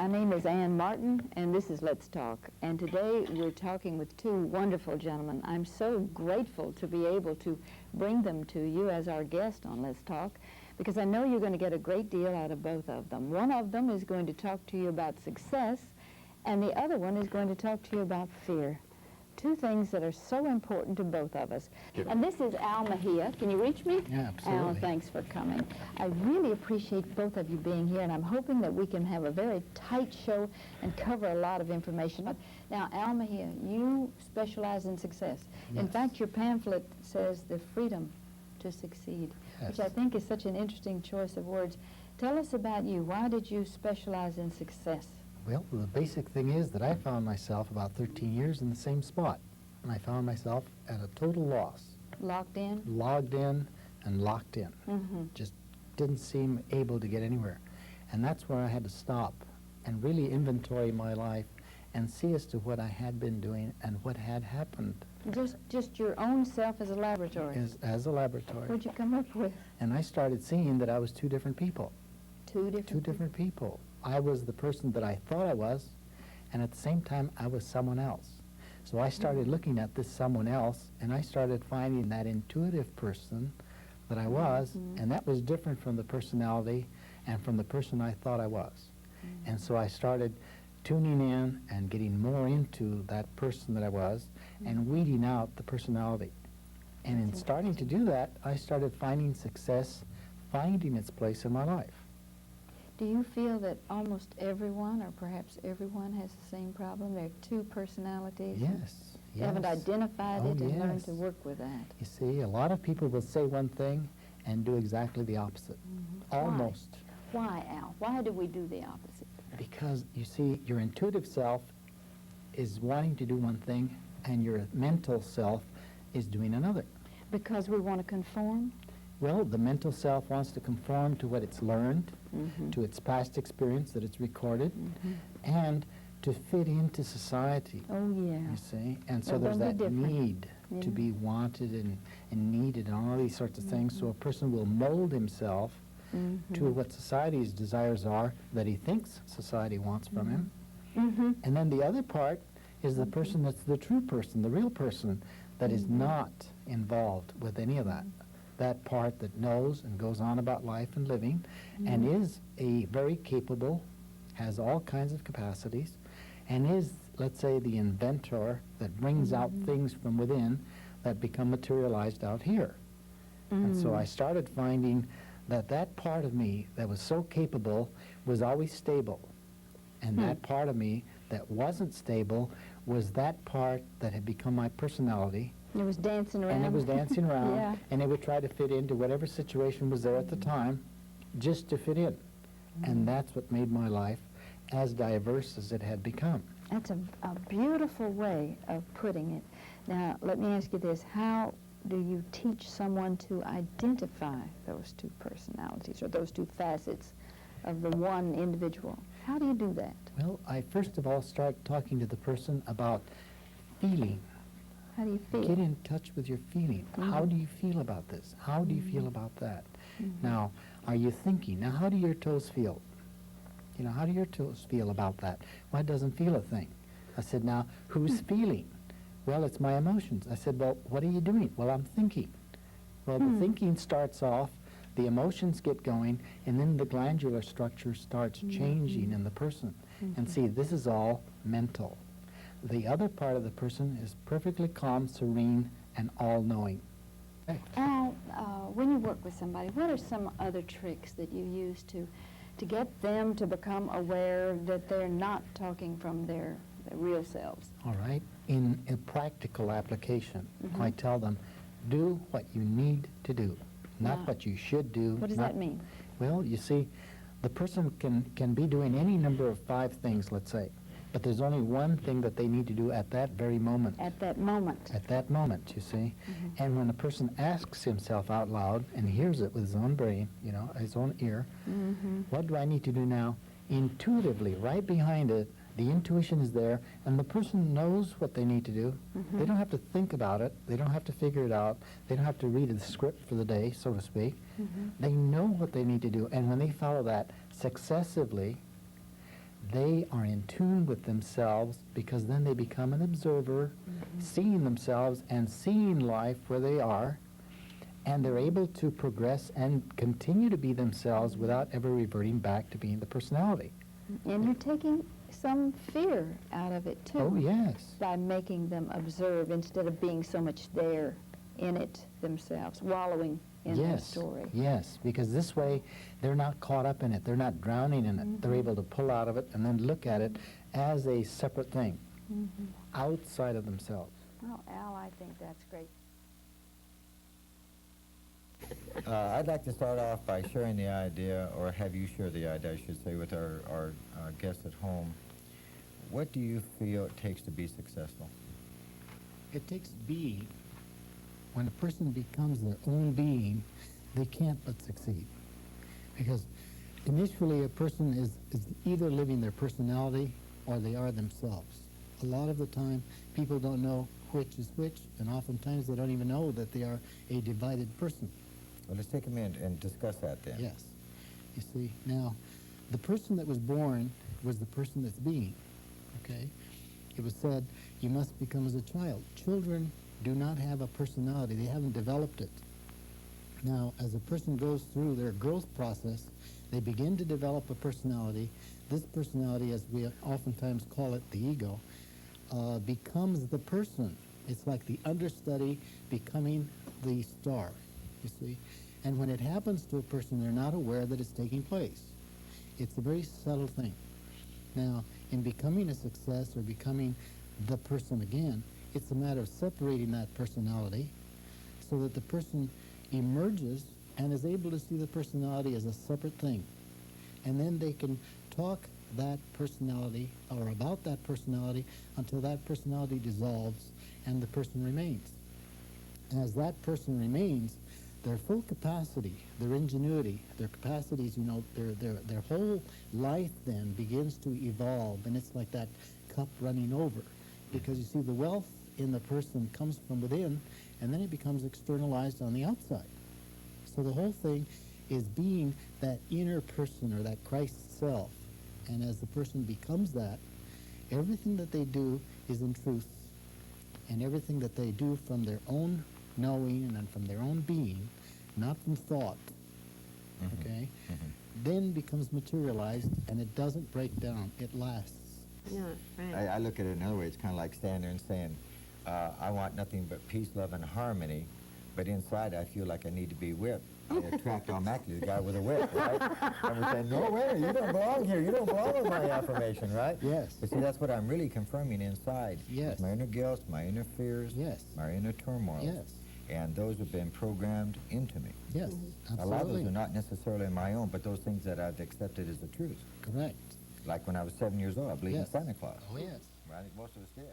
My name is Ann Martin, and this is Let's Talk. And today we're talking with two wonderful gentlemen. I'm so grateful to be able to bring them to you as our guest on Let's Talk, because I know you're going to get a great deal out of both of them. One of them is going to talk to you about success, and the other one is going to talk to you about fear. Two things that are so important to both of us. And this is Al Mejia. Can you reach me? Yeah, absolutely. Al, thanks for coming. I really appreciate both of you being here, and I'm hoping that we can have a very tight show and cover a lot of information. But now, Al Mejia, you specialize in success. Yes. In fact, your pamphlet says the freedom to succeed, Yes. which I think is such an interesting choice of words. Tell us about you. Why did you specialize in success? Well, the basic thing is that I found myself about 13 years in the same spot. And I found myself at a total loss. Locked in? Logged in and locked in. Mm-hmm. Just didn't seem able to get anywhere. And that's where I had to stop and really inventory my life and see as to what I had been doing and what had happened. Just your own self as a laboratory? As a laboratory. What'd you come up with? And I started seeing that I was two different people. Two different people. I was the person that I thought I was, and at the same time, I was someone else. So I started looking at this someone else, and I started finding that intuitive person that I was, and that was different from the personality and from the person I thought I was. And so I started tuning in and getting more into that person that I was and weeding out the personality. And in starting to do that, I started finding success, finding its place in my life. Do you feel that almost everyone, or perhaps everyone, has the same problem? There are two personalities? Yes. You haven't identified it and learned to work with that. You see, a lot of people will say one thing and do exactly the opposite. Almost. Why, Al? Why do we do the opposite? Because, you see, your intuitive self is wanting to do one thing and your mental self is doing another. Because we want to conform? Well, the mental self wants to conform to what it's learned, to its past experience that it's recorded, and to fit into society. Oh, yeah. You see? And so there's that need to be wanted and needed and all these sorts of things. So a person will mold himself to what society's desires are that he thinks society wants from him. And then the other part is the person that's the true person, the real person, that is not involved with any of that. That part that knows and goes on about life and living and is a very capable, has all kinds of capacities, and is, let's say, the inventor that brings out things from within that become materialized out here. And so I started finding that that part of me that was so capable was always stable. And that part of me that wasn't stable was that part that had become my personality. It was dancing around. And it was dancing around, and it would try to fit into whatever situation was there at the time, just to fit in. And that's what made my life as diverse as it had become. That's a beautiful way of putting it. Now, let me ask you this. How do you teach someone to identify those two personalities or those two facets of the one individual? How do you do that? Well, I first of all start talking to the person about feeling. How do you feel? Get in touch with your feeling. How do you feel about this? How do you feel about that? Now, are you thinking? Now, how do your toes feel? You know, how do your toes feel about that? Well, it doesn't feel a thing. I said, now, who's feeling? Well, it's my emotions. I said, well, what are you doing? Well, I'm thinking. Well, the thinking starts off, the emotions get going, and then the glandular structure starts changing in the person. And see, this is all mental. The other part of the person is perfectly calm, serene, and all-knowing. Al, when you work with somebody, what are some other tricks that you use to get them to become aware that they're not talking from their real selves? All right. In a practical application, I tell them, do what you need to do, not what you should do. What does that mean? Well, you see, the person can be doing any number of 5 things, let's say, but there's only one thing that they need to do at that very moment. At that moment. At that moment, you see. And when a person asks himself out loud and hears it with his own brain, you know, his own ear, what do I need to do now? Intuitively, right behind it, the intuition is there, and the person knows what they need to do. They don't have to think about it. They don't have to figure it out. They don't have to read the script for the day, so to speak. They know what they need to do, and when they follow that successively, they are in tune with themselves, because then they become an observer, seeing themselves and seeing life where they are, and they're able to progress and continue to be themselves without ever reverting back to being the personality. And you're taking some fear out of it, too. Oh, yes. By making them observe instead of being so much there in it themselves, wallowing in their story. Yes, because this way they're not caught up in it. They're not drowning in it. They're able to pull out of it and then look at it as a separate thing, outside of themselves. Oh, Al, I think that's great. I'd like to start off by sharing the idea, or have you share the idea, I should say, with our guests at home. What do you feel it takes to be successful? It takes being. When a person becomes their own being, they can't but succeed. Because initially a person is either living their personality or they are themselves. A lot of the time, people don't know which is which, and oftentimes they don't even know that they are a divided person. Well, let's take a minute and discuss that then. Yes. You see, now, the person that was born was the person that's being, okay? It was said, you must become as a child. Children do not have a personality. They haven't developed it. Now, as a person goes through their growth process, they begin to develop a personality. This personality, as we oftentimes call it, the ego, becomes the person. It's like the understudy becoming the star, you see. And when it happens to a person, they're not aware that it's taking place. It's a very subtle thing. Now, in becoming a success or becoming the person again, it's a matter of separating that personality so that the person emerges and is able to see the personality as a separate thing. And then they can talk that personality or about that personality until that personality dissolves and the person remains. And as that person remains, their full capacity, their ingenuity, their capacities, you know, their whole life then begins to evolve, and it's like that cup running over. Because you see, the wealth in the person comes from within, and then it becomes externalized on the outside. So the whole thing is being that inner person or that Christ self. And as the person becomes that, everything that they do is in truth. And everything that they do from their own knowing and from their own being, not from thought, okay, then becomes materialized, and it doesn't break down. It lasts. Yeah, right. I look at it another way. It's kind of like standing there and saying, I want nothing but peace, love, and harmony, but inside I feel like I need to be whipped. I attract automatically the guy with a whip, right? And we're saying, no way, you don't belong here. You don't belong with my affirmation, right? Yes. But see, that's what I'm really confirming inside. Yes. My inner guilt, my inner fears, Yes. my inner turmoil. Yes. And those have been programmed into me. Yes, A lot of those absolutely. are not necessarily my own, but those things that I've accepted as the truth. Correct. Like when I was 7 years old, I believed Yes. in Santa Claus. Oh, yes. I think most of us did.